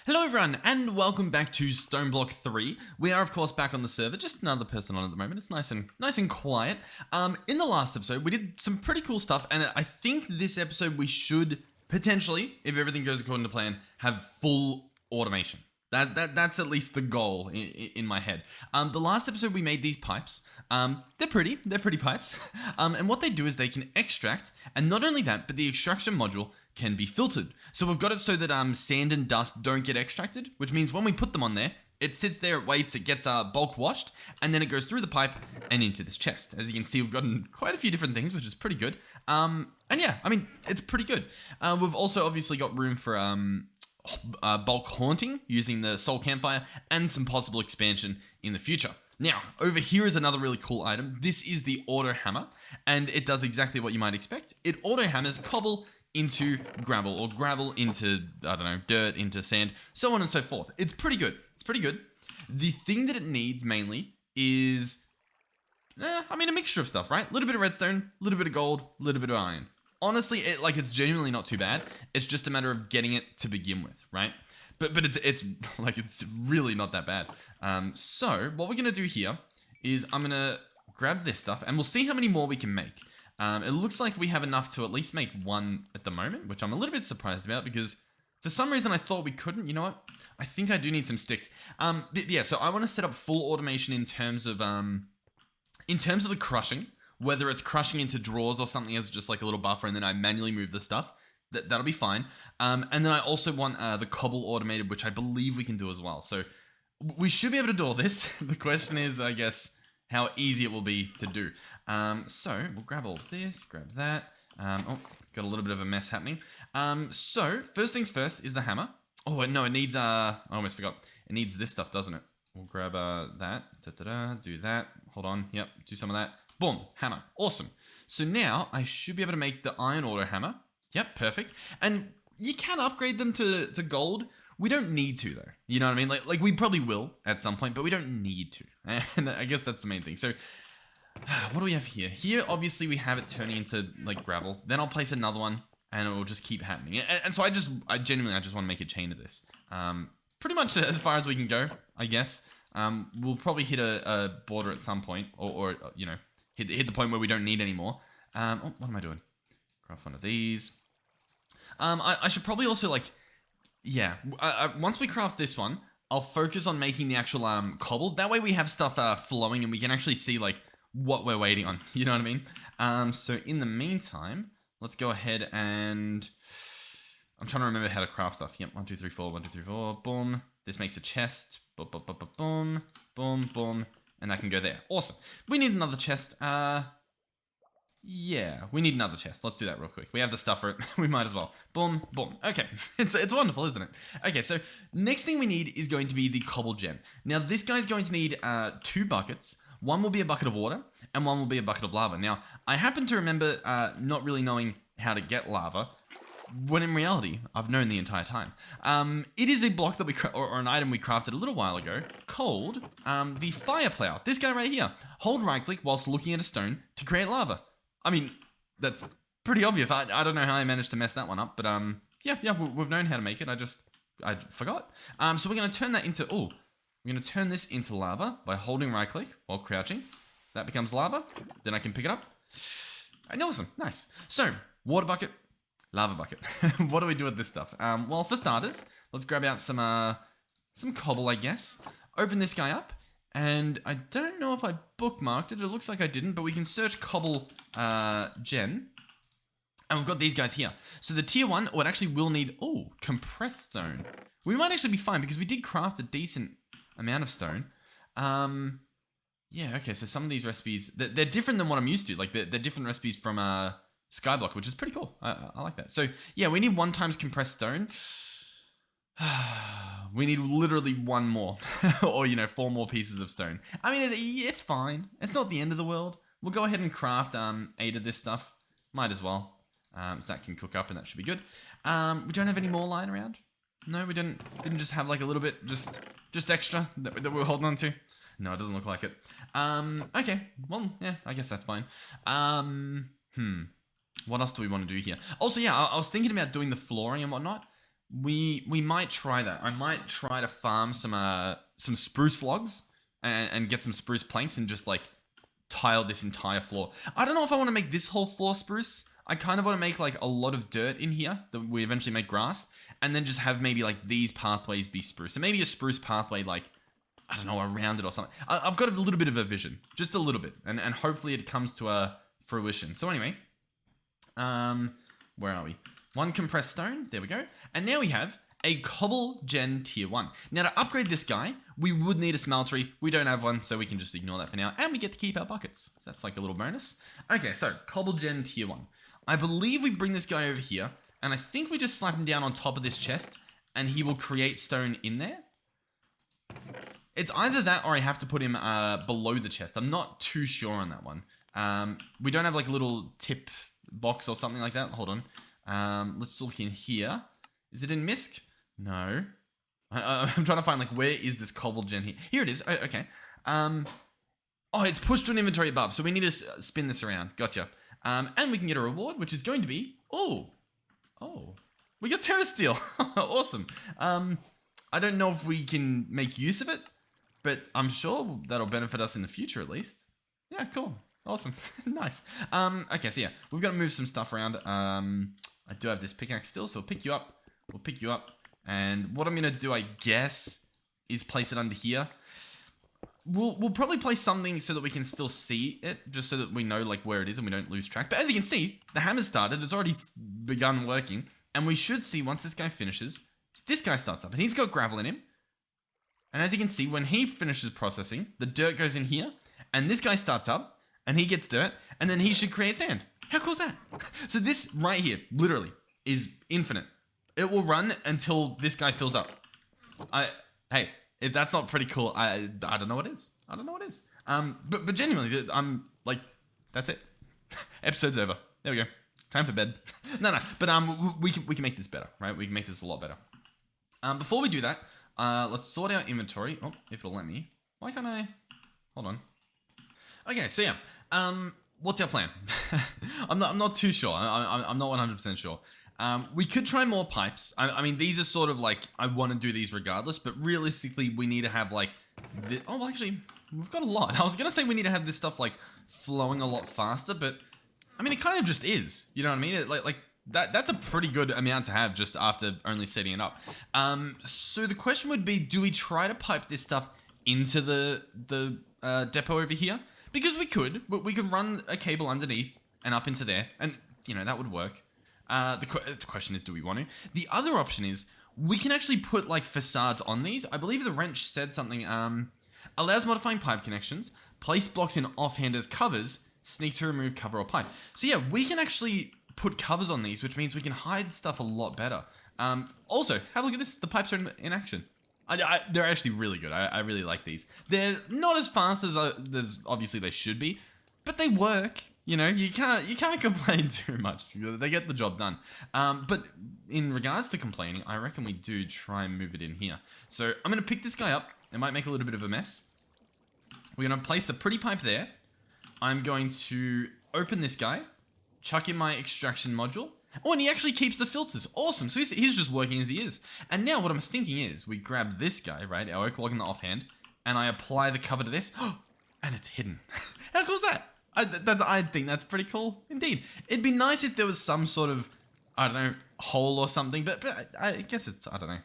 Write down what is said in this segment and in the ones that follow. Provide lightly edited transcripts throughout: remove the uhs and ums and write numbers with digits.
Hello everyone, and welcome back to StoneBlock 3. We are of course back on the server, just another person on at the moment. It's nice and quiet. In the last episode, we did some pretty cool stuff, and I think this episode we should potentially, if everything goes according to plan, have full automation. That's at least the goal in my head. The last episode we made these pipes. They're pretty pipes. And what they do is they can extract, and not only that, but the extraction module can be filtered. So we've got it so that sand and dust don't get extracted, which means when we put them on there, it sits there, it waits, it gets bulk washed, and then it goes through the pipe and into this chest. As you can see, we've gotten quite a few different things, which is pretty good. And yeah, I mean, it's pretty good. We've also obviously got room for bulk haunting using the soul campfire and some possible expansion in the future. Now, over here is another really cool item. This is the auto hammer, and it does exactly what you might expect. It auto hammers cobble into gravel, or gravel into, I don't know, dirt, into sand, so on and so forth. It's pretty good. It's pretty good. The thing that it needs mainly is, a mixture of stuff, right? A little bit of redstone, a little bit of gold, a little bit of iron. Honestly, it's genuinely not too bad. It's just a matter of getting it to begin with, right? But it's really not that bad. So what we're gonna do here is I'm gonna grab this stuff, and we'll see how many more we can make. It looks like we have enough to at least make one at the moment, which I'm a little bit surprised about because for some reason I thought we couldn't. You know what? I think I do need some sticks. Yeah. So I want to set up full automation in terms of the crushing. Whether it's crushing into drawers or something as just like a little buffer, and then I manually move the stuff. That'll be fine. And then I also want the cobble automated, which I believe we can do as well. So we should be able to do all this. The question is, I guess, how easy it will be to do. So we'll grab all of this, grab that. Got a little bit of a mess happening. So first things first is the hammer. Oh, no, it needs, I almost forgot. It needs this stuff, doesn't it? We'll grab that, do that. Hold on, yep, do some of that. Boom, hammer, awesome. So now I should be able to make the iron auto hammer. Yep, perfect. And you can upgrade them to gold. We don't need to though. You know what I mean? Like we probably will at some point, but we don't need to. And I guess that's the main thing. So what do we have here? Here, obviously we have it turning into like gravel. Then I'll place another one and it will just keep happening. And so I genuinely just want to make a chain of this. Pretty much as far as we can go, I guess. We'll probably hit a border at some point or you know, hit the point where we don't need any more. What am I doing? Craft one of these. I should probably also once we craft this one, I'll focus on making the actual cobble. That way we have stuff flowing and we can actually see like what we're waiting on. You know what I mean? So in the meantime, let's go ahead and I'm trying to remember how to craft stuff. Yep, 1, 2, 3, 4, 1, 2, 3, 4. Boom. This makes a chest. Boom, boom, boom, boom, boom, boom, and that can go there. Awesome. We need another chest. Yeah, we need another chest. Let's do that real quick. We have the stuff for it. We might as well. Boom, boom. Okay, it's wonderful, isn't it? Okay, so next thing we need is going to be the cobble gem. Now, this guy's going to need 2 buckets. One will be a bucket of water, and one will be a bucket of lava. Now, I happen to remember not really knowing how to get lava, when in reality, I've known the entire time. It is a block that or an item we crafted a little while ago called the fire plow. This guy right here. Hold right click whilst looking at a stone to create lava. I mean, that's pretty obvious. I don't know how I managed to mess that one up, but yeah, we've known how to make it. I forgot. So we're going to turn that into, we're going to turn this into lava by holding right click while crouching. That becomes lava. Then I can pick it up. And awesome, nice. So, water bucket, lava bucket. What do we do with this stuff? Well, for starters, let's grab out some cobble, I guess. Open this guy up. And I don't know if I bookmarked it. It looks like I didn't, but we can search cobble gen. And we've got these guys here. So the tier 1, it actually will need, compressed stone. We might actually be fine because we did craft a decent amount of stone. Yeah, okay, so some of these recipes, they're different than what I'm used to. Like, they're different recipes from skyblock, which is pretty cool. I like that. So, yeah, we need 1 times compressed stone. We need literally 1 more. Or, 4 more pieces of stone. I mean, it's fine. It's not the end of the world. We'll go ahead and craft 8 of this stuff. Might as well. So that can cook up and that should be good. We don't have any more lying around. No, we didn't just have like a little bit just extra that we were holding on to. No, it doesn't look like it. Okay. Well, yeah, I guess that's fine. What else do we want to do here? Also, yeah, I was thinking about doing the flooring and whatnot. we might try that. I might try to farm some spruce logs and get some spruce planks and just like tile this entire floor. I don't know if I want to make this whole floor spruce. I kind of want to make like a lot of dirt in here that we eventually make grass, and then just have maybe like these pathways be spruce. So maybe a spruce pathway, like, I don't know, around it or something. I've got a little bit of a vision, just a little bit, and hopefully it comes to a fruition. So anyway, where are we? 1 compressed stone, there we go. And now we have a cobble gen tier 1. Now to upgrade this guy, we would need a smeltery. We don't have one, so we can just ignore that for now. And we get to keep our buckets. So that's like a little bonus. Okay, so cobble gen tier 1. I believe we bring this guy over here, and I think we just slap him down on top of this chest, and he will create stone in there. It's either that or I have to put him below the chest. I'm not too sure on that one. We don't have like a little tip box or something like that. Hold on. Let's look in here. Is it in Misk? No. I'm trying to find like, where is this cobble gen here? Here it is. Oh, okay. Oh, it's pushed to an inventory above, so we need to spin this around. Gotcha. And we can get a reward, which is going to be... Oh, we got Terra Steel. Awesome. I don't know if we can make use of it, but I'm sure that'll benefit us in the future at least. Yeah, cool. Awesome. Nice. Okay, so yeah, we've got to move some stuff around. I do have this pickaxe still, so we'll pick you up. We'll pick you up. And what I'm going to do, I guess, is place it under here. We'll probably place something so that we can still see it, just so that we know like where it is and we don't lose track. But as you can see, the hammer's started. It's already begun working. And we should see once this guy finishes, this guy starts up. And he's got gravel in him. And as you can see, when he finishes processing, the dirt goes in here. And this guy starts up and he gets dirt. And then he should create sand. How cool is that? So this right here, literally, is infinite. It will run until this guy fills up. Hey, if that's not pretty cool, I don't know what is. I don't know what is. But genuinely, I'm like, that's it. Episode's over. There we go. Time for bed. No. But we can make this better, right? We can make this a lot better. Before we do that, let's sort our inventory. Oh, if it'll let me. Why can't I? Hold on. Okay, so yeah. What's our plan? I'm not too sure. I'm not 100% sure. We could try more pipes. I mean, these are sort of like, I want to do these regardless, but realistically, we need to have like, oh, well, actually, we've got a lot. I was going to say we need to have this stuff like flowing a lot faster, but I mean, it kind of just is, you know what I mean? Like that's a pretty good amount to have just after only setting it up. So the question would be, do we try to pipe this stuff into the depot over here? Because we could run a cable underneath and up into there, and you know, that would work. The question is, do we want to? The other option is, we can actually put like facades on these. I believe the wrench said something, allows modifying pipe connections, place blocks in offhand as covers, sneak to remove cover or pipe. So yeah, we can actually put covers on these, which means we can hide stuff a lot better. Also, have a look at this. The pipes are in action. They're actually really good. I really like these. They're not as fast as obviously they should be, but they work. You know, you can't complain too much. They get the job done. But in regards to complaining, I reckon we do try and move it in here. So I'm going to pick this guy up. It might make a little bit of a mess. We're going to place the pretty pipe there. I'm going to open this guy, chuck in my extraction module. Oh, and he actually keeps the filters. Awesome. So he's just working as he is. And now what I'm thinking is we grab this guy, right, our oak log in the offhand, and I apply the cover to this. And it's hidden. How cool is that? I think that's pretty cool indeed. It'd be nice if there was some sort of, I don't know, hole or something, but I guess it's, I don't know.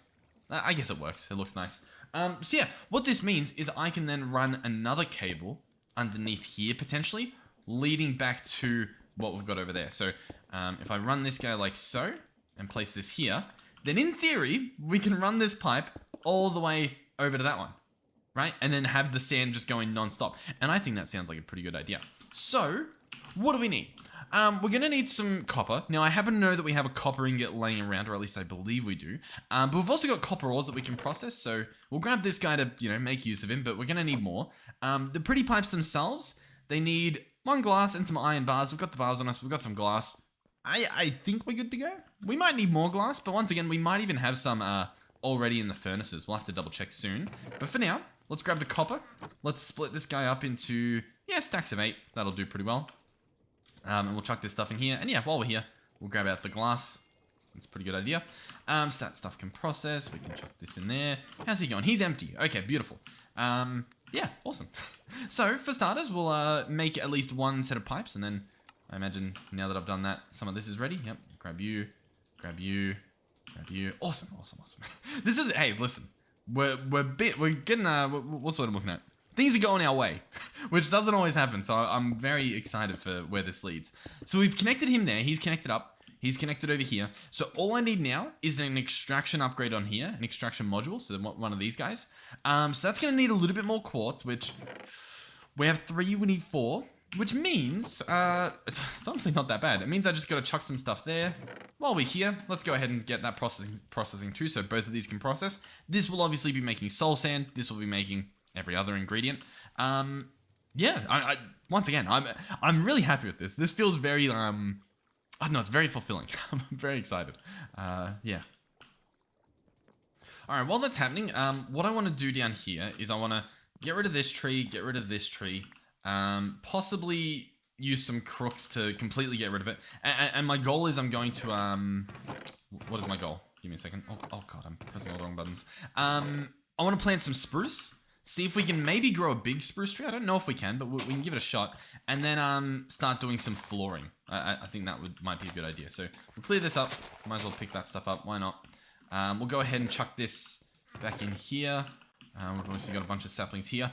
I guess it works. It looks nice. So yeah, what this means is I can then run another cable underneath here potentially, leading back to what we've got over there. So if I run this guy like so and place this here, then in theory, we can run this pipe all the way over to that one, right? And then have the sand just going non-stop. And I think that sounds like a pretty good idea. So, what do we need? We're going to need some copper. Now, I happen to know that we have a copper ingot laying around, or at least I believe we do. But we've also got copper ores that we can process, so we'll grab this guy to, you know, make use of him, but we're going to need more. The pretty pipes themselves, they need 1 glass and some iron bars. We've got the bars on us. We've got some glass. I think we're good to go. We might need more glass, but once again, we might even have some already in the furnaces. We'll have to double check soon. But for now, let's grab the copper. Let's split this guy up into, yeah, stacks of 8. That'll do pretty well. And we'll chuck this stuff in here. And yeah, while we're here, we'll grab out the glass. That's a pretty good idea. So that stuff can process. We can chuck this in there. How's he going? He's empty. Okay, beautiful. Yeah, awesome. So for starters, we'll make at least one set of pipes, and then I imagine now that I've done that, some of this is ready. Yep, grab you, grab you, grab you. Awesome, awesome, awesome. This is, hey, listen, we're getting, what's what I'm looking at? Things are going our way, which doesn't always happen, so I'm very excited for where this leads. So we've connected him there, he's connected up, he's connected over here. So all I need now is an extraction upgrade on here, an extraction module, so one of these guys. So that's going to need a little bit more quartz, which we have 3, we need 4, which means, it's honestly not that bad. It means I just got to chuck some stuff there. While we're here, let's go ahead and get that processing too, so both of these can process. This will obviously be making soul sand, this will be making every other ingredient. Yeah, once again, I'm really happy with this. This feels very, I don't know, it's very fulfilling. I'm very excited. Yeah. All right, while that's happening, what I want to do down here is I want to get rid of this tree, get rid of this tree, possibly use some crooks to completely get rid of it. And my goal is I'm going to, what is my goal? Give me a second. Oh God, I'm pressing all the wrong buttons. I want to plant some spruce. See if we can maybe grow a big spruce tree. I don't know if we can, but we can give it a shot. And then start doing some flooring. I think that might be a good idea. So we'll clear this up. Might as well pick that stuff up. Why not? We'll go ahead and chuck this back in here. We've obviously got a bunch of saplings here.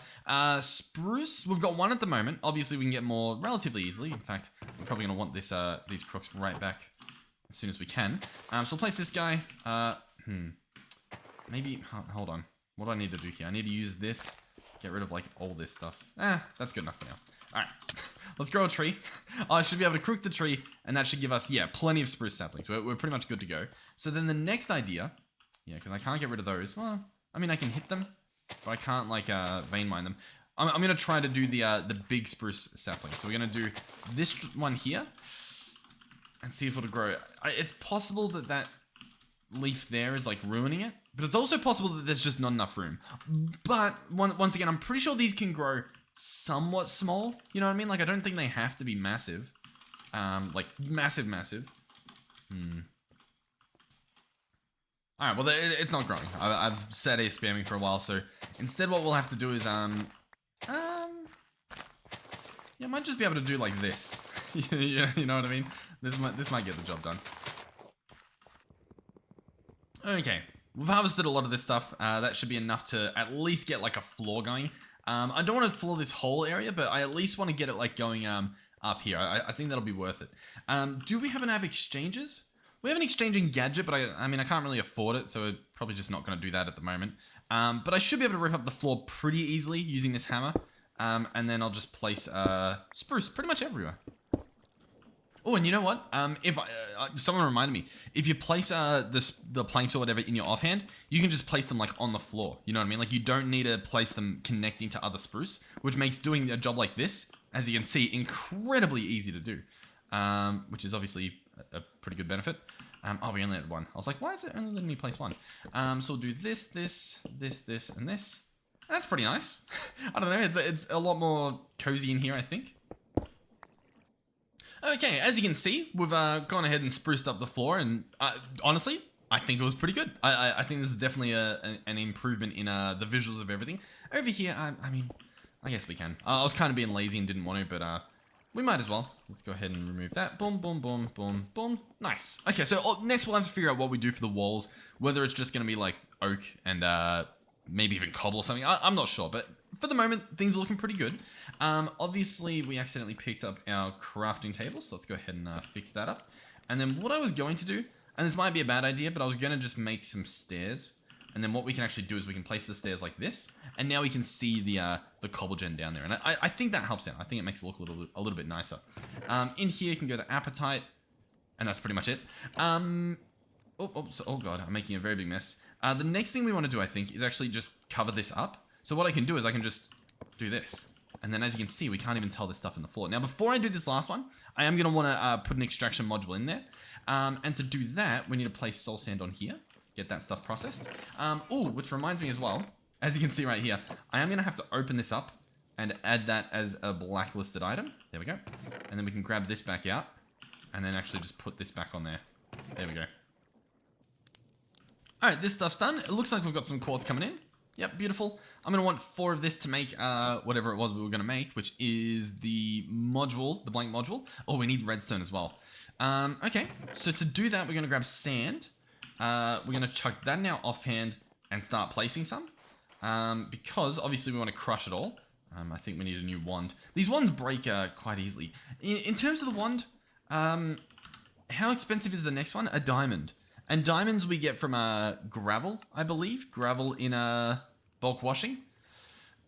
Spruce, we've got 1 at the moment. Obviously, we can get more relatively easily. In fact, we're probably going to want this these crooks right back as soon as we can. So we'll place this guy. Maybe, hold on. What do I need to do here? I need to use this, get rid of like all this stuff. That's good enough for now. All right, let's grow a tree. I should be able to crook the tree, and that should give us, yeah, plenty of spruce saplings. We're pretty much good to go. So then the next idea, yeah, because I can't get rid of those. Well, I mean, I can hit them, but I can't like vein mine them. I'm gonna try to do the big spruce sapling. So we're gonna do this one here, and see if it'll grow. It's possible that leaf there is like ruining it, but it's also possible that there's just not enough room. But once again, I'm pretty sure these can grow somewhat small. You know what I mean? Like, I don't think they have to be massive. Like massive. All right, well, it's not growing. I've sat here spamming for a while, so instead what we'll have to do is, yeah, I might just be able to do like this. You know what I mean? This might get the job done. Okay, we've harvested a lot of this stuff. That should be enough to at least get like a floor going. I don't want to floor this whole area, but I at least want to get it like going up here. I think that'll be worth it. Do we happen to have exchanges? We have an exchanging gadget, but I mean, I can't really afford it, so we're probably just not going to do that at the moment. But I should be able to rip up the floor pretty easily using this hammer. And then I'll just place spruce pretty much everywhere. Oh, and you know what? If someone reminded me, if you place the planks or whatever in your offhand, you can just place them like on the floor. You know what I mean? Like, you don't need to place them connecting to other spruce, which makes doing a job like this, as you can see, incredibly easy to do. Which is obviously a pretty good benefit. Oh, we only had 1. I was like, why is it only letting me place 1? So we'll do this, and this. That's pretty nice. I don't know. It's a lot more cozy in here, I think. Okay, as you can see, we've gone ahead and spruced up the floor, and honestly, I think it was pretty good. I think this is definitely an improvement in the visuals of everything. Over here, I mean, I guess we can. I was kind of being lazy and didn't want to, but we might as well. Let's go ahead and remove that. Boom, boom, boom, boom, boom. Nice. Okay, so next we'll have to figure out what we do for the walls, whether it's just going to be like oak and maybe even cobble or something. I'm not sure, but for the moment, things are looking pretty good. Obviously, we accidentally picked up our crafting table, so let's go ahead and fix that up. And then what I was going to do, and this might be a bad idea, but I was going to just make some stairs. And then what we can actually do is we can place the stairs like this, and now we can see the cobble gen down there. And I think that helps out. I think it makes it look a little bit nicer. In here, you can go to appetite, and that's pretty much it. Oh God, I'm making a very big mess. The next thing we want to do, I think, is actually just cover this up. So what I can do is I can just do this. And then as you can see, we can't even tell this stuff in the floor. Now, before I do this last one, I am going to want to put an extraction module in there. And to do that, we need to place soul sand on here. Get that stuff processed. Which reminds me as well, as you can see right here, I am going to have to open this up and add that as a blacklisted item. There we go. And then we can grab this back out and then actually just put this back on there. There we go. All right, this stuff's done. It looks like we've got some quartz coming in. Yep, beautiful. I'm going to want 4 of this to make whatever it was we were going to make, which is the module, the blank module. Oh, we need redstone as well. Okay, so to do that, we're going to grab sand. We're going to chuck that in our offhand and start placing some. Because obviously we want to crush it all. I think we need a new wand. These wands break quite easily. In terms of the wand, how expensive is the next one? A diamond. And diamonds we get from gravel, I believe. Gravel in bulk washing.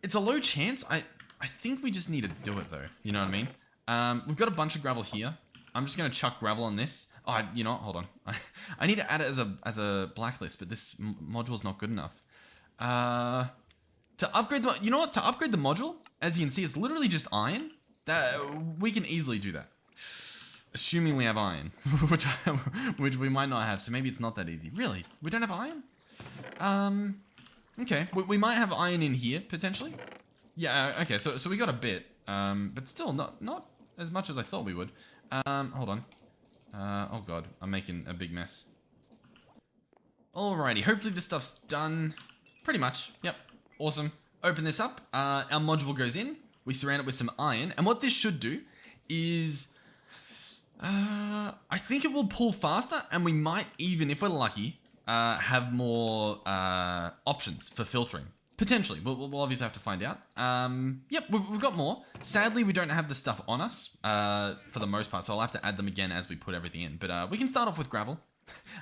It's a low chance. I think we just need to do it though. You know what I mean? We've got a bunch of gravel here. I'm just going to chuck gravel on this. Oh, you know what? Hold on. I need to add it as a blacklist, but this module's not good enough. To upgrade the... You know what? To upgrade the module, as you can see, it's literally just iron. We can easily do that. Assuming we have iron, which we might not have, so maybe it's not that easy. Really? We don't have iron? Okay. We might have iron in here, potentially. Yeah, okay, so we got a bit. But still, not as much as I thought we would. Hold on. Oh god, I'm making a big mess. Alrighty, hopefully this stuff's done. Pretty much, yep. Awesome. Open this up. Our module goes in. We surround it with some iron. And what this should do is... I think it will pull faster, and we might even, if we're lucky, have more options for filtering. Potentially. We'll obviously have to find out. Yep, we've got more. Sadly, we don't have the stuff on us for the most part, so I'll have to add them again as we put everything in. But we can start off with gravel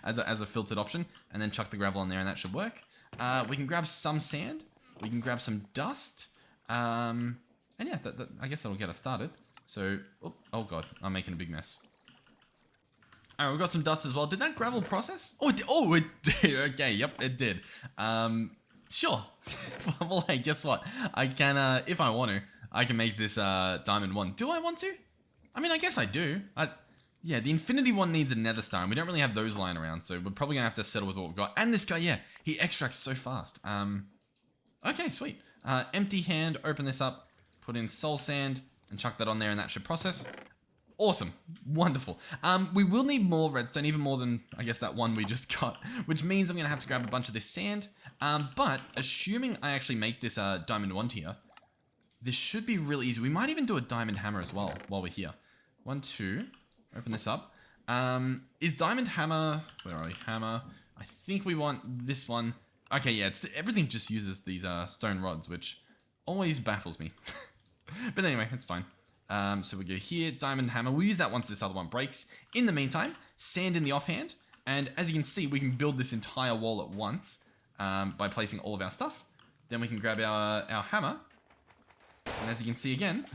as a filtered option, and then chuck the gravel in there, and that should work. We can grab some sand. We can grab some dust. And yeah, I guess that'll get us started. So, oh god, I'm making a big mess. Alright, we've got some dust as well. Did that gravel process? Oh, it did. Okay, yep, it did. Sure. Well, hey, guess what? I can, if I want to, I can make this diamond one. Do I want to? I mean, I guess I do. Yeah, the infinity one needs a nether star, and we don't really have those lying around, so we're probably gonna have to settle with what we've got. And this guy, yeah, he extracts so fast. Okay, sweet. Empty hand, open this up, put in soul sand, and chuck that on there, and that should process. Awesome. Wonderful. We will need more redstone, even more than, I guess, that one we just got, which means I'm going to have to grab a bunch of this sand. But assuming I actually make this diamond wand here, this should be really easy. We might even do a diamond hammer as well while we're here. 1, 2. Open this up. Is diamond hammer... Where are we? Hammer. I think we want this one. Okay, yeah, everything just uses these stone rods, which always baffles me. But anyway, it's fine. So we go here, diamond hammer. We'll use that once this other one breaks. In the meantime, sand in the offhand. And as you can see, we can build this entire wall at once by placing all of our stuff. Then we can grab our hammer. And as you can see again,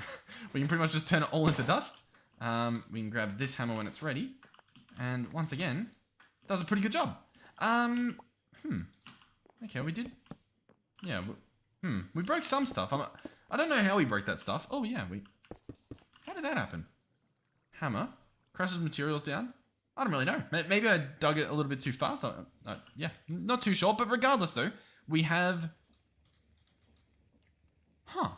we can pretty much just turn it all into dust. We can grab this hammer when it's ready. And once again, does a pretty good job. Okay, we did. Yeah, we broke some stuff. I don't know how we broke that stuff. Oh yeah, how did that happen? Hammer crushes materials down. I don't really know. Maybe I dug it a little bit too fast. Yeah, not too sure. But regardless, though, we have. Huh.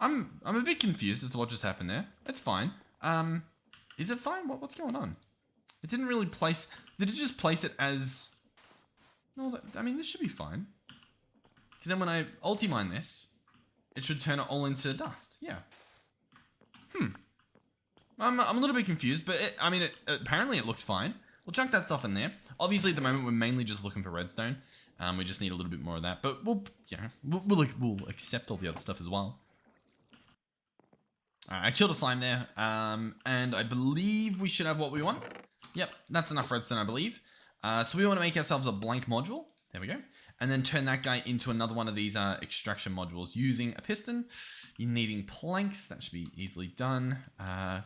I'm a bit confused as to what just happened there. It's fine. Is it fine? What's going on? It didn't really place. Did it just place it as? No, I mean this should be fine. Because then when I ulti-mine this, it should turn it all into dust. Yeah. I'm a little bit confused, but apparently it looks fine. We'll chuck that stuff in there. Obviously, at the moment, we're mainly just looking for redstone. We just need a little bit more of that, but we'll accept all the other stuff as well. Alright, I killed a slime there, and I believe we should have what we want. Yep, that's enough redstone, I believe. So we want to make ourselves a blank module. There we go. And then turn that guy into another one of these extraction modules using a piston. You're needing planks. That should be easily done.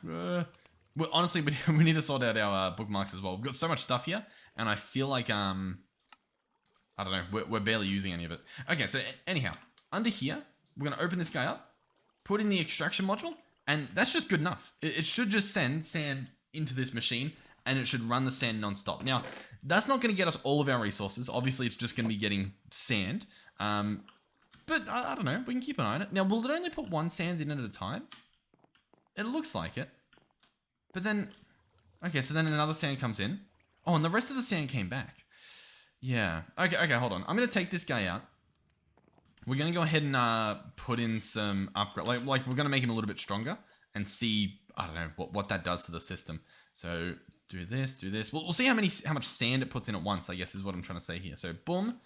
Well, honestly, we need to sort out our bookmarks as well. We've got so much stuff here, and I feel like, I don't know, we're barely using any of it. Okay, so anyhow, under here, we're going to open this guy up, put in the extraction module, and that's just good enough. It should just send sand into this machine, and it should run the sand non-stop. Now, that's not going to get us all of our resources. Obviously, it's just going to be getting sand. But I don't know. We can keep an eye on it. Now, will it only put one sand in at a time? It looks like it. But then, Okay, so then another sand comes in. Oh, and the rest of the sand came back. Yeah. Okay, hold on. I'm going to take this guy out. We're going to go ahead and put in some upgrade. Like we're going to make him a little bit stronger and see, I don't know, what that does to the system. So do this, do this. We'll see how much sand it puts in at once, I guess is what I'm trying to say here. So boom.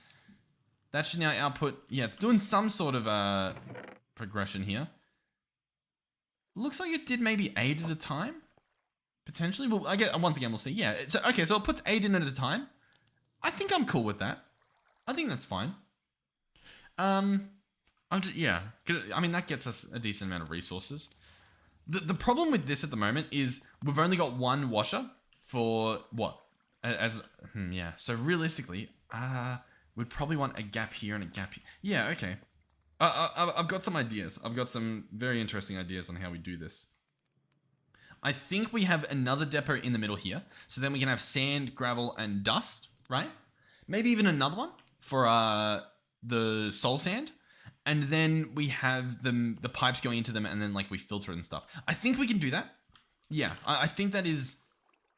That should now output. Yeah, it's doing some sort of progression here. Looks like it did maybe 8 at a time. Potentially. Well, I guess once again, we'll see. Yeah. So, okay, so it puts 8 in at a time. I think I'm cool with that. I think that's fine. Yeah, 'cause, I mean, that gets us a decent amount of resources. The problem with this at the moment is we've only got one washer for what? Yeah. So realistically, we'd probably want a gap here and a gap here. Yeah, okay. I've got some ideas. I've got some very interesting ideas on how we do this. I think we have another depot in the middle here. So then we can have sand, gravel, and dust, right? Maybe even another one for the soul sand. And then we have the pipes going into them and then like we filter it and stuff. I think we can do that. Yeah, I think that is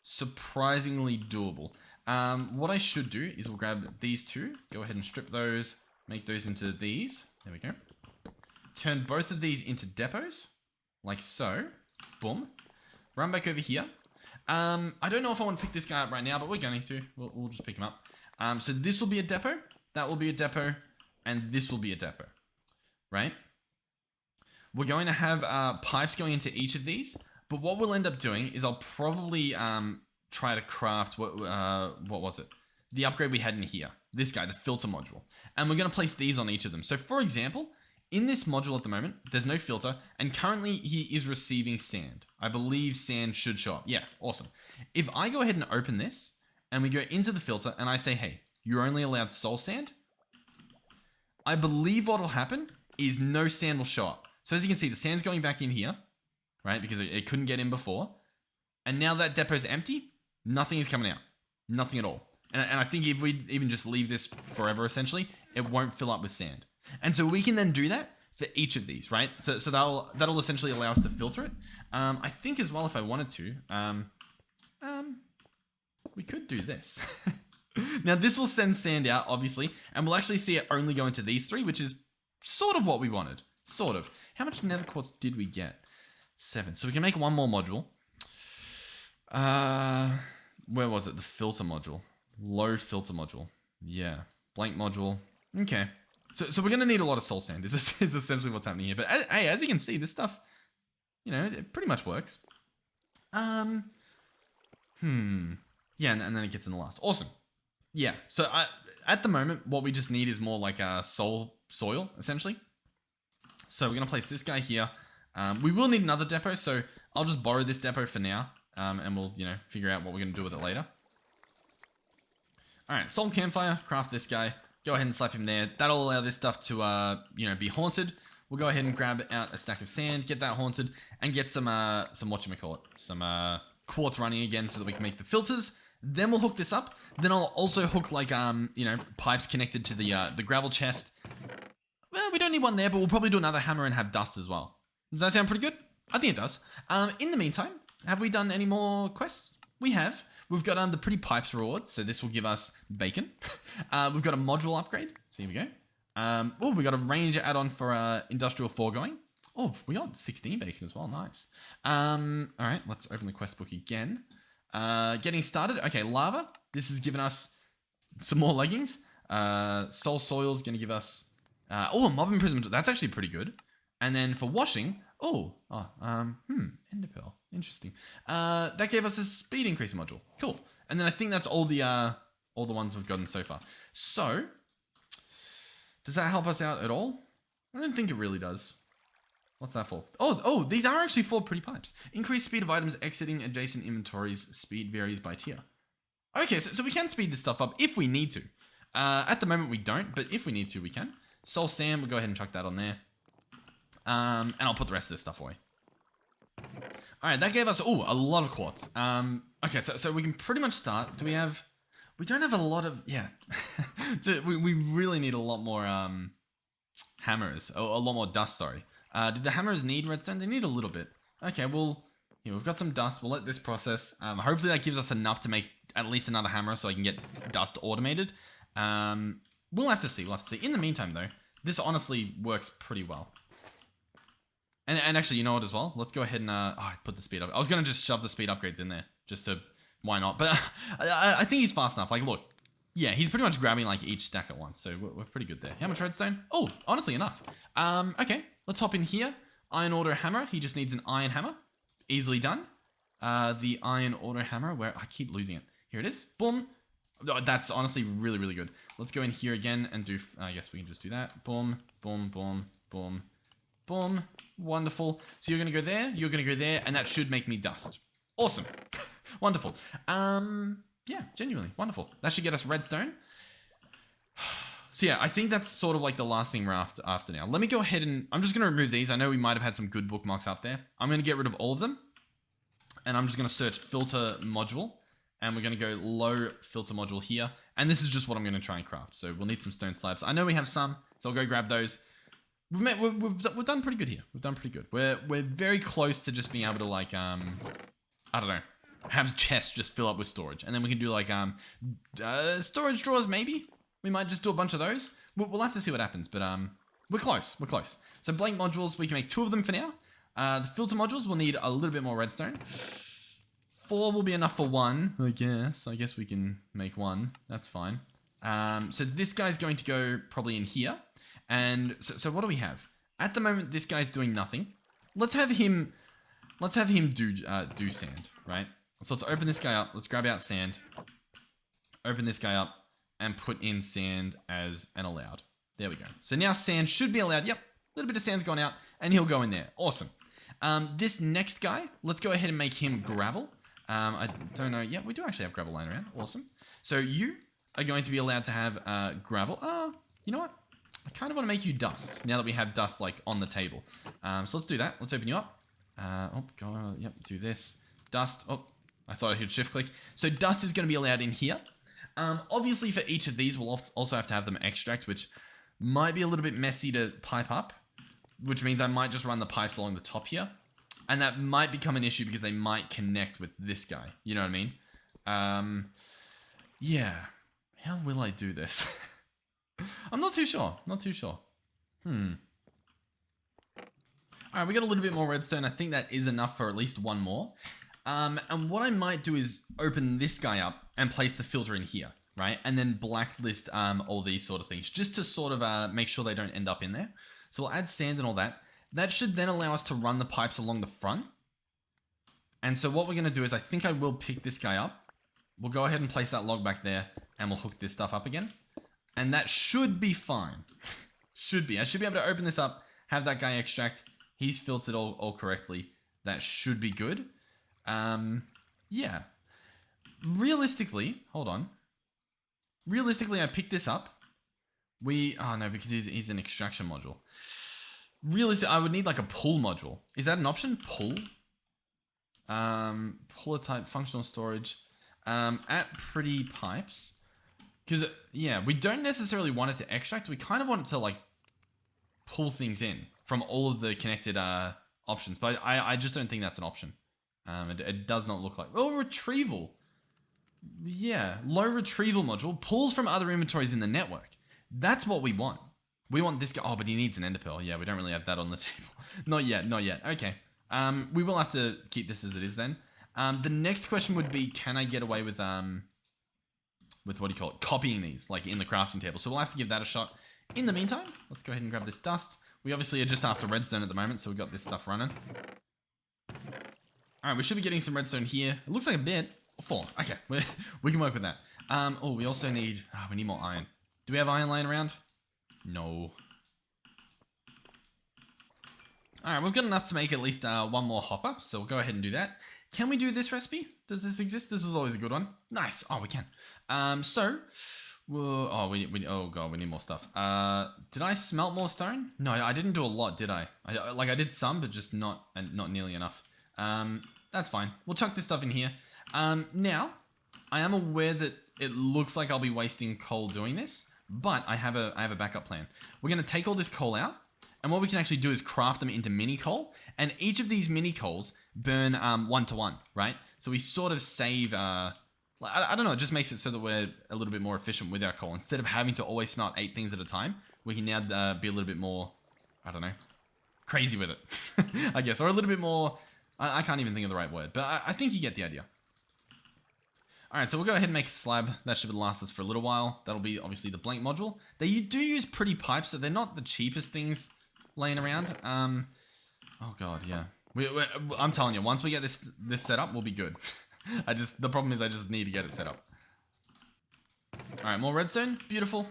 surprisingly doable. What I should do is we'll grab these two, go ahead and strip those, make those into these. There we go. Turn both of these into depots, like so. Boom. Run back over here. I don't know if I want to pick this guy up right now, but we're going to. We'll just pick him up. So this will be a depot, that will be a depot, and this will be a depot, right? We're going to have pipes going into each of these, but what we'll end up doing is I'll probably try to craft, what was it? The upgrade we had in here. This guy, the filter module. And we're going to place these on each of them. So for example, in this module at the moment, there's no filter, and currently he is receiving sand. I believe sand should show up. Yeah, awesome. If I go ahead and open this, and we go into the filter, and I say, hey, you're only allowed soul sand, I believe what will happen is no sand will show up. So as you can see, the sand's going back in here, right? Because it couldn't get in before. And now that depot's empty, nothing is coming out. Nothing at all. And I think if we even just leave this forever, essentially, it won't fill up with sand. And so we can then do that for each of these, right? So that'll essentially allow us to filter it. I think as well, if I wanted to, we could do this. Now this will send sand out, obviously, and we'll actually see it only go into these three, which is sort of what we wanted. Sort of. How much nether quartz did we get? 7. So we can make one more module. Where was it? The filter module. Low filter module. Yeah. Blank module. Okay. So we're going to need a lot of soul sand is essentially what's happening here. But hey, as you can see, this stuff, you know, it pretty much works. Yeah, and then it gets in the last. Awesome. Yeah. So at the moment, what we just need is more like a soil, essentially. So we're going to place this guy here. We will need another depot, so I'll just borrow this depot for now. And we'll, you know, figure out what we're going to do with it later. All right, soul campfire, craft this guy. Go ahead and slap him there. That'll allow this stuff to, you know, be haunted. We'll go ahead and grab out a stack of sand, get that haunted, and get some whatchamacallit, some quartz running again so that we can make the filters. Then we'll hook this up. Then I'll also hook like, you know, pipes connected to the gravel chest. Well, we don't need one there, but we'll probably do another hammer and have dust as well. Does that sound pretty good? I think it does. In the meantime, have we done any more quests? We have. We've got the pretty pipes reward, so this will give us bacon. We've got a module upgrade, so here we go. Oh, we got a range add-on for industrial foregoing. Oh, we got 16 bacon as well, nice. All right, let's open the quest book again. Getting started. Okay, lava. This has given us some more leggings. Soul soil's going to give us... a mob imprisonment. That's actually pretty good. And then for washing... Ender pearl. Interesting. That gave us a speed increase module. Cool. And then I think that's all the ones we've gotten so far. So, does that help us out at all? I don't think it really does. What's that for? Oh, these are actually 4 pretty pipes. Increased speed of items exiting adjacent inventories. Speed varies by tier. Okay, so we can speed this stuff up if we need to. At the moment we don't, but if we need to, we can. Soul sand, we'll go ahead and chuck that on there. And I'll put the rest of this stuff away. All right, that gave us, a lot of quartz. Okay, so we can pretty much start. We don't have a lot of, yeah. we really need a lot more hammers, a lot more dust, sorry. Did the hammers need redstone? They need a little bit. Okay, we'll Here, we've got some dust. We'll let this process. Hopefully that gives us enough to make at least another hammer so I can get dust automated. We'll have to see. We'll have to see. In the meantime, though, this honestly works pretty well. And actually, you know what as well? Let's go ahead and... I put the speed up. I was going to just shove the speed upgrades in there. Just to... Why not? But I think he's fast enough. Like, look. Yeah, he's pretty much grabbing, like, each stack at once. So we're pretty good there. How much redstone? Oh, honestly, enough. Okay. Let's hop in here. Iron Auto Hammer. He just needs an iron hammer. Easily done. The Iron Auto Hammer, where I keep losing it. Here it is. Boom. Oh, that's honestly really, really good. Let's go in here again and do... I guess we can just do that. Boom, boom, boom, boom, boom. Wonderful. So you're going to go there, you're going to go there, and that should make me dust. Awesome. Wonderful. Yeah, genuinely. Wonderful. That should get us redstone. So yeah, I think that's sort of like the last thing we're after now. Let me go ahead and... I'm just going to remove these. I know we might have had some good bookmarks out there. I'm going to get rid of all of them. And I'm just going to search filter module. And we're going to go low filter module here. And this is just what I'm going to try and craft. So we'll need some stone slabs. I know we have some, so I'll go grab those. We've done pretty good here. We've done pretty good. We're very close to just being able to like, I don't know, have chests just fill up with storage. And then we can do like storage drawers maybe. We might just do a bunch of those. We'll have to see what happens, but we're close. We're close. So blank modules, we can make 2 of them for now. The filter modules will need a little bit more redstone. 4 will be enough for 1, I guess. I guess we can make 1. That's fine. So this guy's going to go probably in here. And so what do we have? At the moment, this guy's doing nothing. Let's have him do sand, right? So let's open this guy up. Let's grab out sand. Open this guy up and put in sand as an allowed. There we go. So now sand should be allowed. Yep, a little bit of sand's gone out and he'll go in there. Awesome. This next guy, let's go ahead and make him gravel. I don't know. Yeah, we do actually have gravel lying around. Awesome. So you are going to be allowed to have gravel. You know what? I kind of want to make you dust now that we have dust like on the table. So let's do that. Let's open you up. Oh, God. Yep, do this. Dust. Oh, I thought I hit shift click. So dust is going to be allowed in here. Obviously for each of these, we'll also have to have them extract, which might be a little bit messy to pipe up, which means I might just run the pipes along the top here. And that might become an issue because they might connect with this guy. You know what I mean? Yeah. How will I do this? I'm not too sure. Not too sure. Alright, we got a little bit more redstone. I think that is enough for at least 1 more. And what I might do is open this guy up and place the filter in here, right? And then blacklist all these sort of things, just to sort of make sure they don't end up in there. So we'll add sand and all that. That should then allow us to run the pipes along the front. And so what we're going to do is I think I will pick this guy up. We'll go ahead and place that log back there and we'll hook this stuff up again. And that should be fine. Should be. I should be able to open this up, have that guy extract. He's filtered all correctly. That should be good. Yeah. Realistically, hold on. Realistically, I picked this up. Oh no, because he's an extraction module. Realistically, I would need like a pull module. Is that an option? Pull? Puller type functional storage. At pretty pipes. Because, yeah, we don't necessarily want it to extract. We kind of want it to like pull things in from all of the connected options. But I just don't think that's an option. It does not look like... Oh, retrieval. Yeah, low retrieval module. Pulls from other inventories in the network. That's what we want. We want this guy. Oh, but he needs an ender pearl. Yeah, we don't really have that on the table. Not yet, not yet. Okay. We will have to keep this as it is then. The next question would be, can I get away with what do you call it? Copying these, like in the crafting table. So we'll have to give that a shot. In the meantime, let's go ahead and grab this dust. We obviously are just after redstone at the moment, so we've got this stuff running. All right, we should be getting some redstone here. It looks like a bit. 4. Okay, we can work with that. Oh, we also need... we need more iron. Do we have iron laying around? No. All right, we've got enough to make at least 1 more hopper, so we'll go ahead and do that. Can we do this recipe? Does this exist? This was always a good one. Nice. Oh, we can. Oh god, we need more stuff. Did I smelt more stone? No, I didn't do a lot, did I? I did some, but just not nearly enough. That's fine. We'll chuck this stuff in here. Now, I am aware that it looks like I'll be wasting coal doing this, but I have a backup plan. We're going to take all this coal out, And what we can actually do is craft them into mini coal. And each of these mini coals burn 1 to 1, right? So we sort of save, I don't know, it just makes it so that we're a little bit more efficient with our coal. Instead of having to always smelt 8 things at a time, we can now be a little bit more, I don't know, crazy with it, I guess. Or a little bit more, I can't even think of the right word, but I think you get the idea. All right, so we'll go ahead and make a slab. That should last us for a little while. That'll be obviously the blank module. They do use pretty pipes, so they're not the cheapest things laying around. Oh god, yeah. I'm telling you, once we get this set up, we'll be good. The problem is I just need to get it set up. All right, more redstone, beautiful.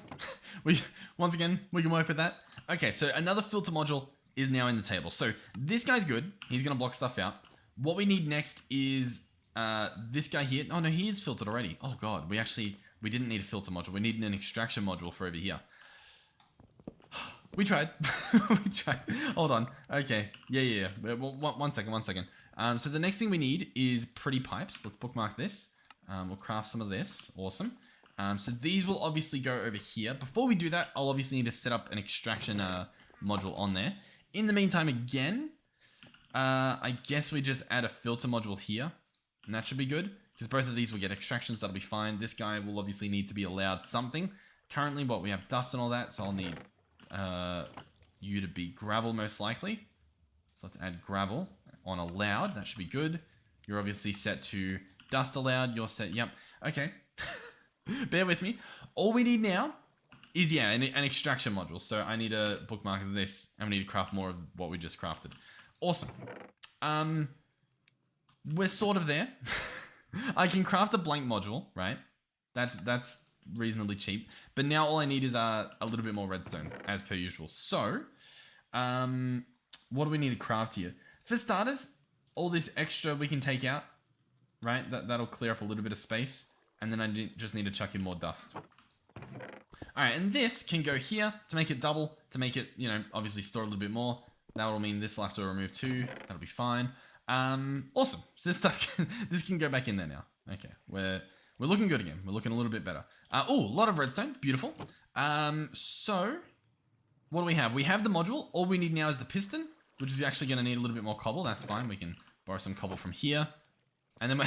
Once again, we can work with that. Okay, so another filter module is now in the table. So this guy's good. He's gonna block stuff out. What we need next is this guy here. Oh no, he is filtered already. Oh god, we didn't need a filter module. We needed an extraction module for over here. We tried. We tried. Hold on. Okay. Yeah. One second. So the next thing we need is pretty pipes. Let's bookmark this. We'll craft some of this. Awesome. So these will obviously go over here. Before we do that, I'll obviously need to set up an extraction module on there. In the meantime, again, I guess we just add a filter module here. And that should be good, because both of these will get extractions. That'll be fine. This guy will obviously need to be allowed something. Currently, we have dust and all that, so I'll need you to be gravel most likely. So let's add gravel on allowed. That should be good. You're obviously set to dust allowed. You're set, yep. Okay. Bear with me. All we need now is, yeah, an extraction module. So I need to bookmark this, and we need to craft more of what we just crafted. Awesome. We're sort of there. I can craft a blank module, right? That's reasonably cheap. But now all I need is a little bit more redstone, as per usual. So, what do we need to craft here? For starters, all this extra we can take out, right? That'll clear up a little bit of space. And then I just need to chuck in more dust. All right, and this can go here to make it double, to make it, obviously store a little bit more. That will mean this will have to remove 2. That'll be fine. Awesome. So this can go back in there now. Okay, we're looking good again. We're looking a little bit better. Oh, a lot of redstone. Beautiful. So what do we have? We have the module. All we need now is the piston, which is actually going to need a little bit more cobble. That's fine. We can borrow some cobble from here. And then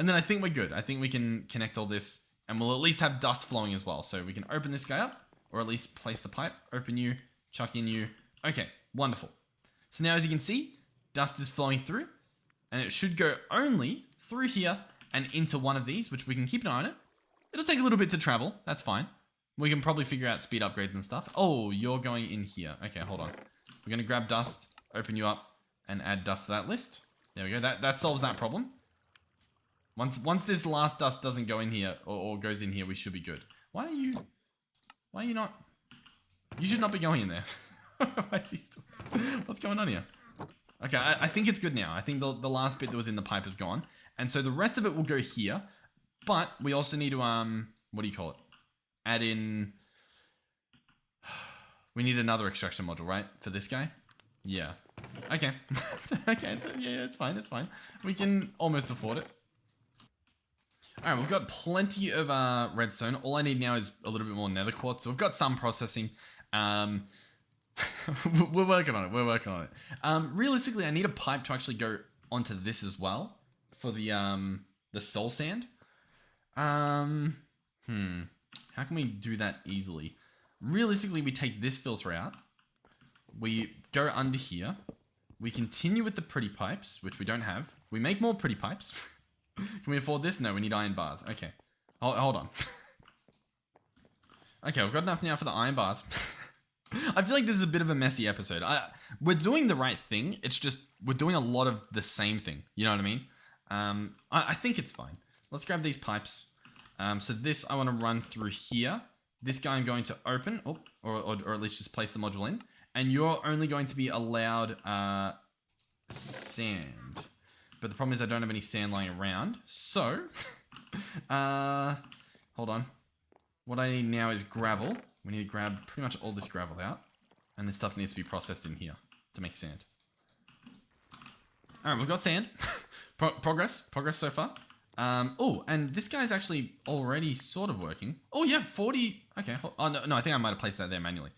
I think we're good. I think we can connect all this, and we'll at least have dust flowing as well. So we can open this guy up, or at least place the pipe. Open you, chuck in you. Okay, wonderful. So now as you can see, dust is flowing through. And it should go only through here and into one of these, which we can keep an eye on it. It'll take a little bit to travel. That's fine. We can probably figure out speed upgrades and stuff. Oh, you're going in here. Okay, hold on. We're going to grab dust, open you up, and add dust to that list. There we go. That solves that problem. Once this last dust doesn't go in here, or goes in here, we should be good. Why are you not? You should not be going in there. Why is he still? What's going on here? Okay, I think it's good now. I think the last bit that was in the pipe is gone. And so the rest of it will go here. But we also need to, what do you call it? Add in... We need another extraction module, right? For this guy? Yeah. Okay. Okay, it's fine, it's fine. We can almost afford it. Alright, we've got plenty of redstone. All I need now is a little bit more nether quartz. So we've got some processing. We're working on it. Realistically, I need a pipe to actually go onto this as well for the soul sand. How can we do that easily? Realistically, we take this filter out. We go under here. We continue with the pretty pipes, which we don't have. We make more pretty pipes. Can we afford this? No, we need iron bars. Okay. Hold on. Okay, we've got enough now for the iron bars. I feel like this is a bit of a messy episode. We're doing the right thing. It's just, we're doing a lot of the same thing. You know what I mean? I think it's fine. Let's grab these pipes. So this I want to run through here. This guy I'm going to open, or at least just place the module in. And you're only going to be allowed sand. But the problem is I don't have any sand lying around. So, hold on. What I need now is gravel. We need to grab pretty much all this gravel out. And this stuff needs to be processed in here to make sand. Alright, we've got sand. Progress so far. Oh, and this guy's actually already sort of working. Oh yeah, 40. Okay. Oh no, I think I might have placed that there manually.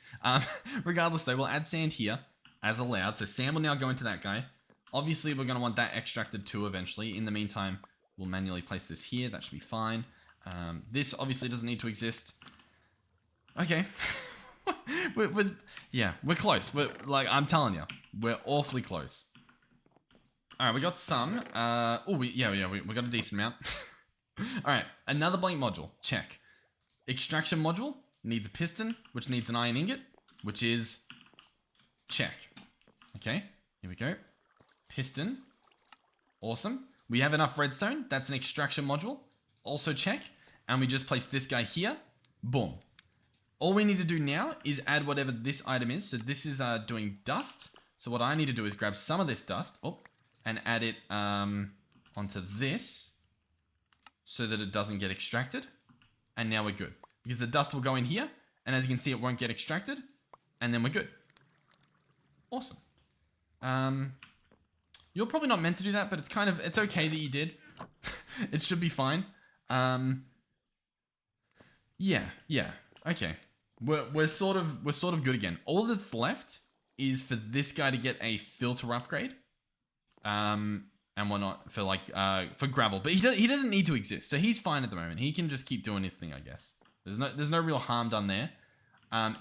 Regardless though, we'll add sand here as allowed. So sand will now go into that guy. Obviously, we're going to want that extracted too eventually. In the meantime, we'll manually place this here. That should be fine. This obviously doesn't need to exist. Okay. we're close. I'm telling you, we're awfully close. All right, we got some. We got a decent amount. All right, another blank module. Check. Extraction module needs a piston, which needs an iron ingot, which is check. Okay, here we go. Piston. Awesome. We have enough redstone. That's an extraction module. Also check. And we just place this guy here. Boom. All we need to do now is add whatever this item is. So this is doing dust. So what I need to do is grab some of this dust. And add it onto this so that it doesn't get extracted. And now we're good. Because the dust will go in here, and as you can see, it won't get extracted, and then we're good. Awesome. You're probably not meant to do that, but it's okay that you did. It should be fine. Yeah, okay. We're sort of good again. All that's left is for this guy to get a filter upgrade. And whatnot for gravel, but he doesn't need to exist, so he's fine at the moment. He can just keep doing his thing, I guess. There's no real harm done there.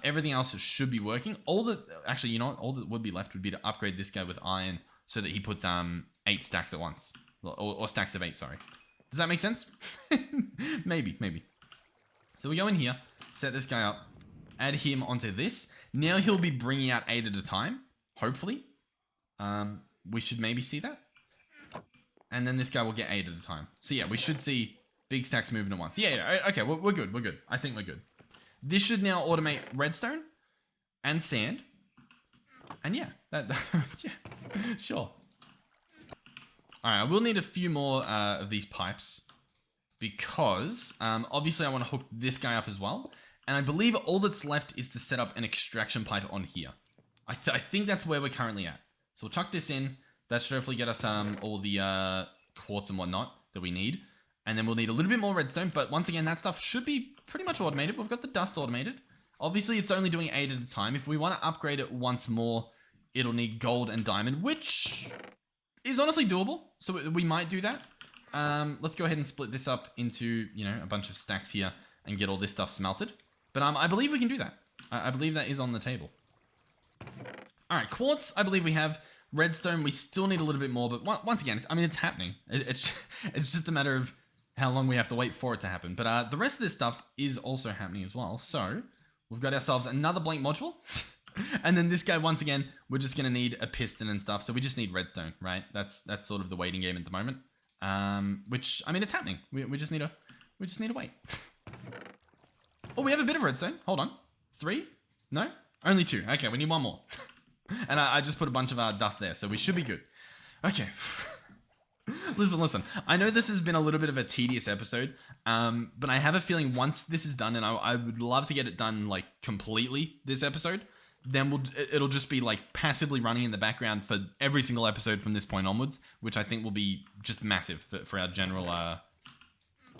Everything else should be working. All that would be left would be to upgrade this guy with iron so that he puts 8 stacks at once, or stacks of 8. Sorry, does that make sense? maybe. So we go in here, set this guy up, add him onto this. Now he'll be bringing out 8 at a time, hopefully. We should maybe see that. And then this guy will get 8 at a time. So yeah, we should see big stacks moving at once. Yeah, okay, we're good. I think we're good. This should now automate redstone and sand. And yeah, yeah, sure. All right, I will need a few more of these pipes because obviously I want to hook this guy up as well. And I believe all that's left is to set up an extraction pipe on here. I think that's where we're currently at. So we'll chuck this in. That should hopefully get us all the quartz and whatnot that we need. And then we'll need a little bit more redstone. But once again, that stuff should be pretty much automated. We've got the dust automated. Obviously, it's only doing 8 at a time. If we want to upgrade it once more, it'll need gold and diamond, which is honestly doable. So we might do that. Let's go ahead and split this up into, a bunch of stacks here and get all this stuff smelted. But I believe we can do that. I believe that is on the table. All right, quartz, I believe we have. Redstone, we still need a little bit more, but once again, it's happening. It's just a matter of how long we have to wait for it to happen. But the rest of this stuff is also happening as well. So we've got ourselves another blank module. And then this guy, once again, we're just going to need a piston and stuff. So we just need redstone, right? That's sort of the waiting game at the moment. Which, it's happening. We just need to wait. Oh, we have a bit of redstone. Hold on. 3? No? Only 2. Okay, we need 1 more. And I just put a bunch of dust there, so we should be good. Okay. Listen. I know this has been a little bit of a tedious episode, but I have a feeling once this is done, and I would love to get it done, completely this episode, then it'll just be, passively running in the background for every single episode from this point onwards, which I think will be just massive for our general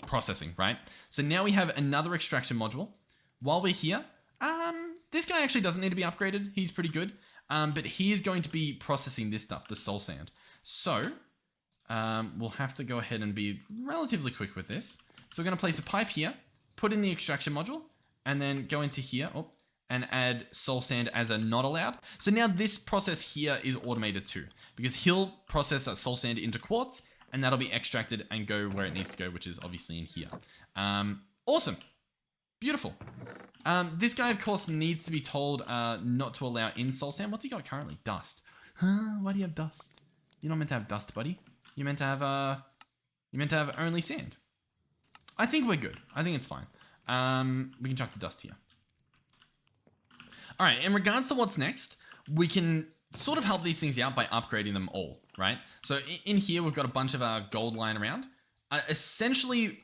processing, right? So now we have another extraction module. While we're here, this guy actually doesn't need to be upgraded. He's pretty good. But he is going to be processing this stuff, the soul sand. So, we'll have to go ahead and be relatively quick with this. So we're going to place a pipe here, put in the extraction module, and then go into here, and add soul sand as a not allowed. So now this process here is automated too, because he'll process that soul sand into quartz, and that'll be extracted and go where it needs to go, which is obviously in here. Awesome. Beautiful. This guy, of course, needs to be told not to allow in soul sand. What's he got currently? Dust. Huh? Why do you have dust? You're not meant to have dust, buddy. You're meant to have only sand. I think we're good. I think it's fine. We can chuck the dust here. All right. In regards to what's next, we can sort of help these things out by upgrading them all, right? So in here, we've got a bunch of gold lying around. Essentially,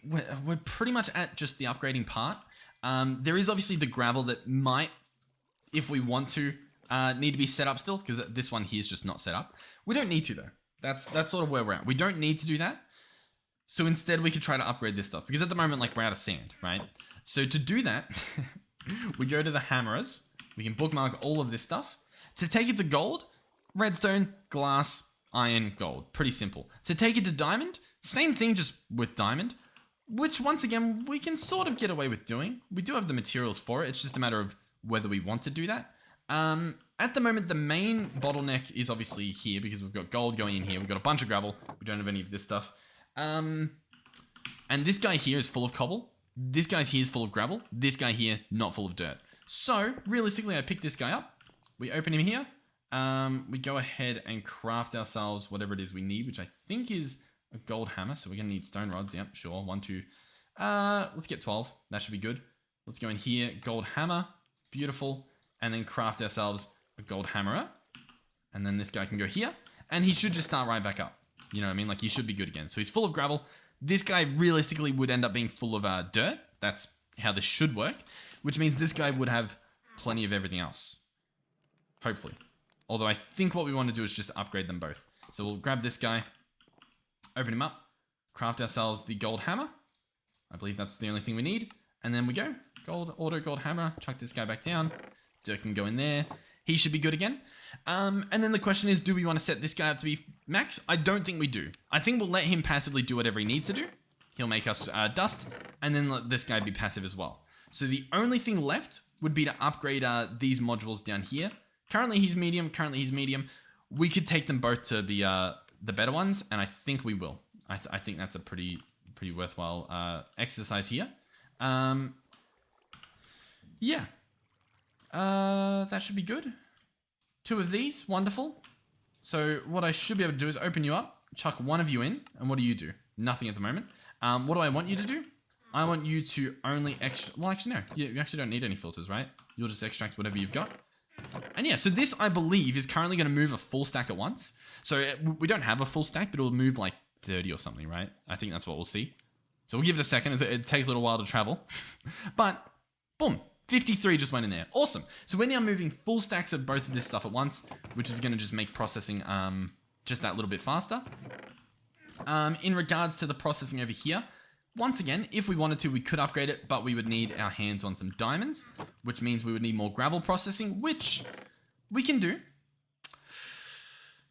we're pretty much at just the upgrading part. There is obviously the gravel that might, if we want to, need to be set up still, because this one here is just not set up. We don't need to, though. That's sort of where we're at. We don't need to do that. So instead we could try to upgrade this stuff because at the moment, like, we're out of sand, right? So to do that, we go to the hammerers. We can bookmark all of this stuff. To take it to gold, redstone, glass, iron, gold. Pretty simple. To take it to diamond, same thing, just with diamond, which once again, we can sort of get away with doing. We do have the materials for it. It's just a matter of whether we want to do that. At the moment, the main bottleneck is obviously here because we've got gold going in here. We've got a bunch of gravel. We don't have any of this stuff. And this guy here is full of cobble. This guy here is full of gravel. This guy here, not full of dirt. So realistically, I pick this guy up. We open him here. We go ahead and craft ourselves whatever it is we need, which I think is a gold hammer. So we're going to need stone rods. Yep, sure. 1, 2. Let's get 12. That should be good. Let's go in here. Gold hammer. Beautiful. And then craft ourselves a gold hammerer. And then this guy can go here. And he should just start right back up. You know what I mean? Like, he should be good again. So he's full of gravel. This guy realistically would end up being full of dirt. That's how this should work. Which means this guy would have plenty of everything else. Hopefully. Although I think what we want to do is just upgrade them both. So we'll grab this guy. Open him up. Craft ourselves the gold hammer. I believe that's the only thing we need. And then we go. Gold, auto gold hammer. Chuck this guy back down. Dirt can go in there. He should be good again. And then the question is, do we want to set this guy up to be max? I don't think we do. I think we'll let him passively do whatever he needs to do. He'll make us dust. And then let this guy be passive as well. So the only thing left would be to upgrade these modules down here. Currently he's medium. Currently he's medium. We could take them both to be the better ones. And I think we will. I think that's a pretty worthwhile exercise here. Yeah. That should be good. 2 of these. Wonderful. So what I should be able to do is open you up, chuck one of you in, and what do you do? Nothing at the moment. What do I want you to do? I want you to only well, actually, no. You actually don't need any filters, right? You'll just extract whatever you've got. And yeah, so this, I believe, is currently going to move a full stack at once. So we don't have a full stack, but it'll move like 30 or something, right? I think that's what we'll see. So we'll give it a second. It takes a little while to travel. But, boom. 53 just went in there. Awesome. So we're now moving full stacks of both of this stuff at once, which is going to just make processing just that little bit faster. In regards to the processing over here, once again, if we wanted to, we could upgrade it, but we would need our hands on some diamonds, which means we would need more gravel processing, which we can do.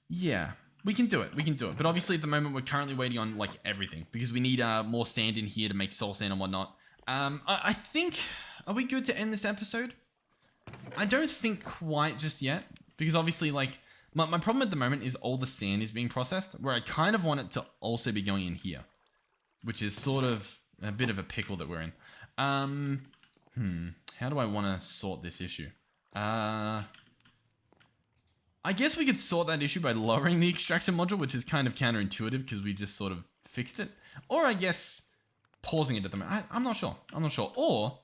Yeah, we can do it. We can do it. But obviously at the moment, we're currently waiting on like everything because we need more sand in here to make soul sand and whatnot. I think... Are we good to end this episode? I don't think quite just yet, because obviously, like, my problem at the moment is all the sand is being processed, where I kind of want it to also be going in here, which is sort of a bit of a pickle that we're in. How do I want to sort this issue? I guess we could sort that issue by lowering the extractor module, which is kind of counterintuitive because we just sort of fixed it. Or I guess pausing it at the moment. I'm not sure. I'm not sure. Or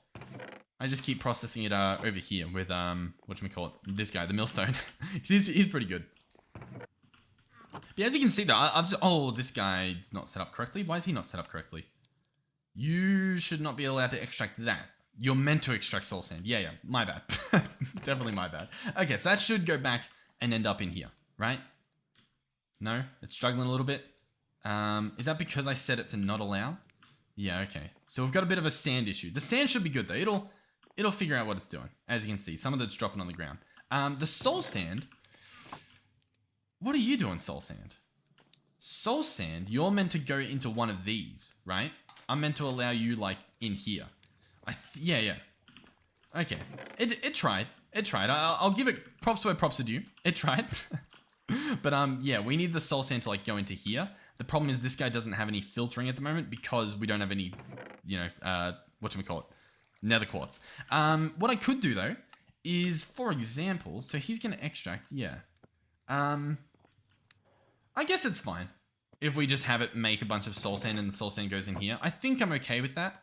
I just keep processing it over here with, whatchamacallit, this guy, the millstone. he's pretty good. But as you can see though, I've just, oh, this guy's not set up correctly. Why is he not set up correctly? You should not be allowed to extract that. You're meant to extract soul sand. Yeah, my bad. Definitely my bad. Okay, so that should go back and end up in here, right? No? It's struggling a little bit. Is that because I set it to not allow? Yeah, okay. So we've got a bit of a sand issue. The sand should be good though. It'll figure out what it's doing. As you can see, some of it's dropping on the ground. The soul sand. What are you doing, soul sand? Soul sand, you're meant to go into one of these, right? I'm meant to allow you like in here. Yeah. Okay. It tried. It tried. I'll give it props where props are due. It tried. But yeah, we need the soul sand to like go into here. The problem is this guy doesn't have any filtering at the moment because we don't have any, whatchamacallit, nether quartz. What I could do though is, for example, so he's going to extract, yeah. I guess it's fine if we just have it make a bunch of soul sand and the soul sand goes in here. I think I'm okay with that.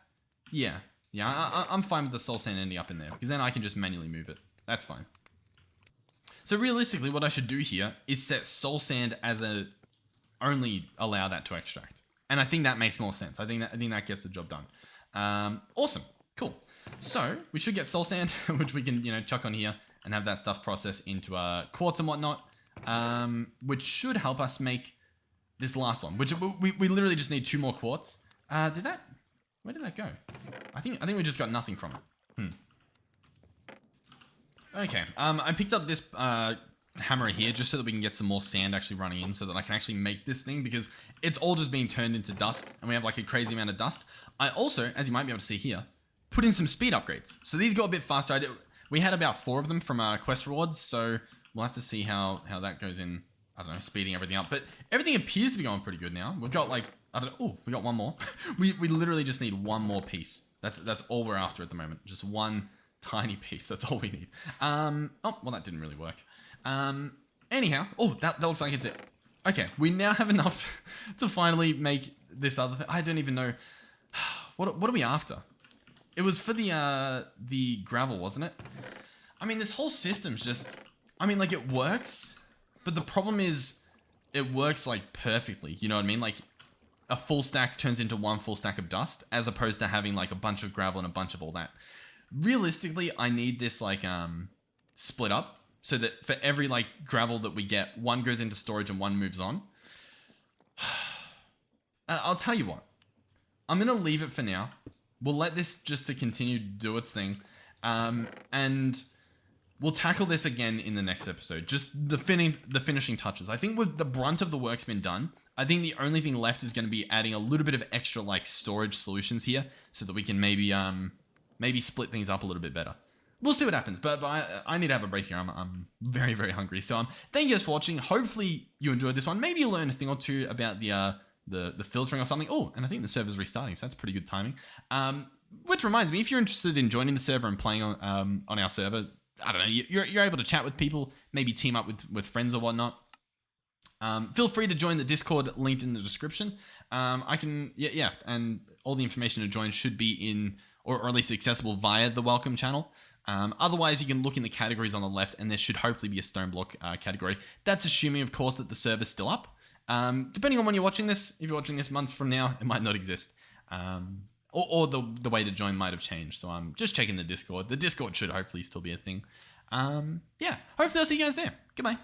Yeah, I'm fine with the soul sand ending up in there because then I can just manually move it. That's fine. So realistically, what I should do here is set soul sand as a only allow that to extract. And I think that makes more sense. I think that gets the job done. Awesome. Cool. So we should get soul sand, which we can, chuck on here and have that stuff processed into quartz and whatnot, which should help us make this last one, which we literally just need 2 more quartz. Where did that go? I think we just got nothing from it. Okay, I picked up this hammer here just so that we can get some more sand actually running in, so that I can actually make this thing, because it's all just being turned into dust and we have like a crazy amount of dust. I also, as you might be able to see here, put in some speed upgrades. So these go a bit faster. We had about 4 of them from our quest rewards, so we'll have to see how that goes in, I don't know, speeding everything up. But everything appears to be going pretty good now. We've got like, I don't know, we got 1 more. we literally just need 1 more piece. That's all we're after at the moment. Just 1 tiny piece. That's all we need. Oh, well, that didn't really work. Anyhow, that looks like it's it. Okay, we now have enough to finally make this other thing. I don't even know. What are we after? It was for the gravel, wasn't it? I mean, this whole system's just, I mean, like, it works, but the problem is it works like perfectly. You know what I mean? Like, a full stack turns into 1 full stack of dust, as opposed to having like a bunch of gravel and a bunch of all that. Realistically, I need this like split up, so that for every like gravel that we get, 1 goes into storage and 1 moves on. I'll tell you what, I'm gonna leave it for now. We'll let this just to continue to do its thing, and we'll tackle this again in the next episode. Just the finishing touches. I think with the brunt of the work's been done. I think the only thing left is going to be adding a little bit of extra like storage solutions here, so that we can maybe split things up a little bit better. We'll see what happens, but I need to have a break here. I'm very, very hungry. So thank you guys for watching. Hopefully you enjoyed this one. Maybe you learned a thing or 2 about the filtering or something. Oh, and I think the server's restarting, so that's pretty good timing. Which reminds me, if you're interested in joining the server and playing on our server, I don't know, you're able to chat with people, maybe team up with friends or whatnot. Feel free to join the Discord linked in the description. And all the information to join should be in, or at least accessible via the welcome channel. Otherwise, you can look in the categories on the left, and there should hopefully be a StoneBlock category. That's assuming, of course, that the server's still up. Depending on when you're watching this, if you're watching this months from now, it might not exist. Or the way to join might have changed. So I'm just checking the Discord. The Discord should hopefully still be a thing. Hopefully I'll see you guys there. Goodbye.